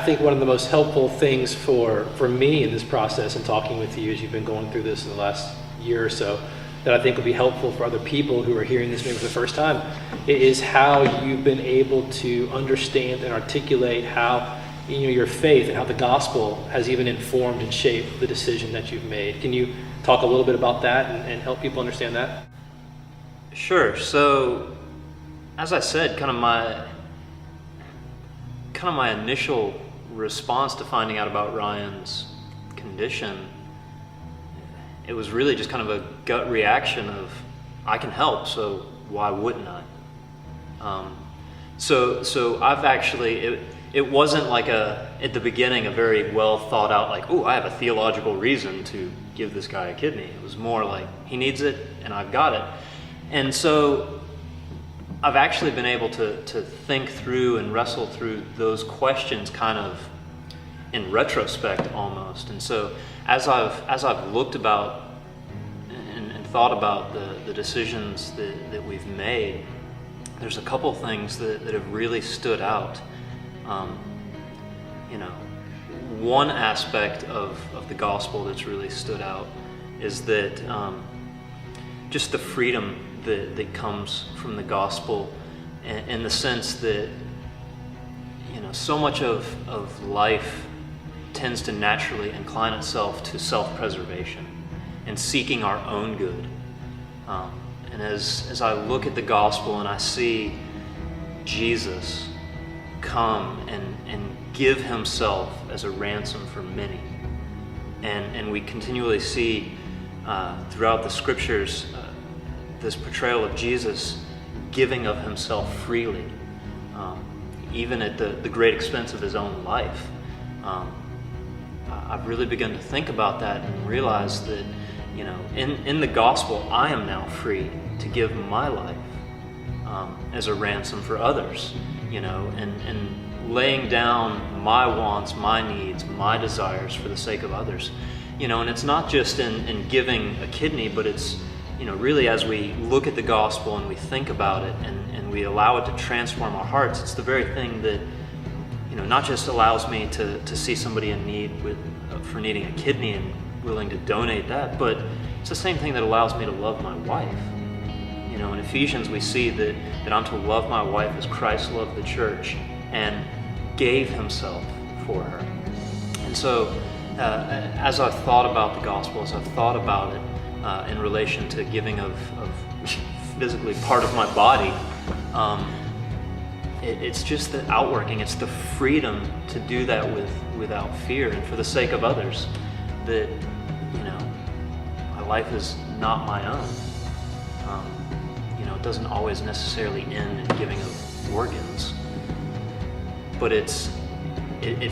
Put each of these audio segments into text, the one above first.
think one of the most helpful things for me in this process and talking with you as you've been going through this in the last year or so, that I think will be helpful for other people who are hearing this maybe for the first time, is how you've been able to understand and articulate how your faith and how the gospel has even informed and shaped the decision that you've made. Can you talk a little bit about that and help people understand that? Sure. So, as I said, kind of my initial response to finding out about Ryan's condition, it was really just kind of a gut reaction of, I can help, so why wouldn't I? So I've actually, it wasn't like at the beginning, a very well thought out, like, oh, I have a theological reason to give this guy a kidney. It was more like, he needs it and I've got it. And so I've actually been able to think through and wrestle through those questions kind of in retrospect almost. And so as I've looked about and thought about the decisions that we've made, there's a couple things that have really stood out. One aspect of the gospel that's really stood out is that just the freedom that comes from the gospel, in the sense that so much of life tends to naturally incline itself to self-preservation and seeking our own good. And as I look at the gospel and I see Jesus come and give himself as a ransom for many, and we continually see throughout the scriptures this portrayal of Jesus giving of himself freely, even at the great expense of his own life. I've really begun to think about that and realize that, in the gospel, I am now free to give my life as a ransom for others, and laying down my wants, my needs, my desires for the sake of others. And it's not just in giving a kidney, but it's, really as we look at the gospel and we think about it and we allow it to transform our hearts, it's the very thing that, not just allows me to see somebody in need for needing a kidney and willing to donate that, but it's the same thing that allows me to love my wife. In Ephesians we see that I'm to love my wife as Christ loved the church and gave himself for her. And so as I've thought about the gospel, as I've thought about it in relation to giving of physically part of my body, it's just the outworking, it's the freedom to do that without fear and for the sake of others, that my life is not my own. It doesn't always necessarily end in giving of organs, but it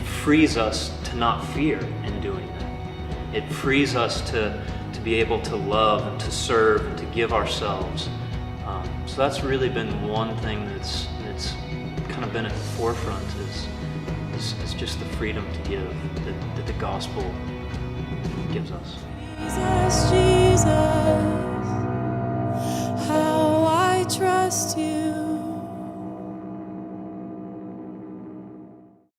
frees us to not fear in doing that. It frees us to be able to love and to serve and to give ourselves. So that's really been one thing that's kind of been at the forefront, is just the freedom to give that the gospel gives us. Jesus, how I trust you.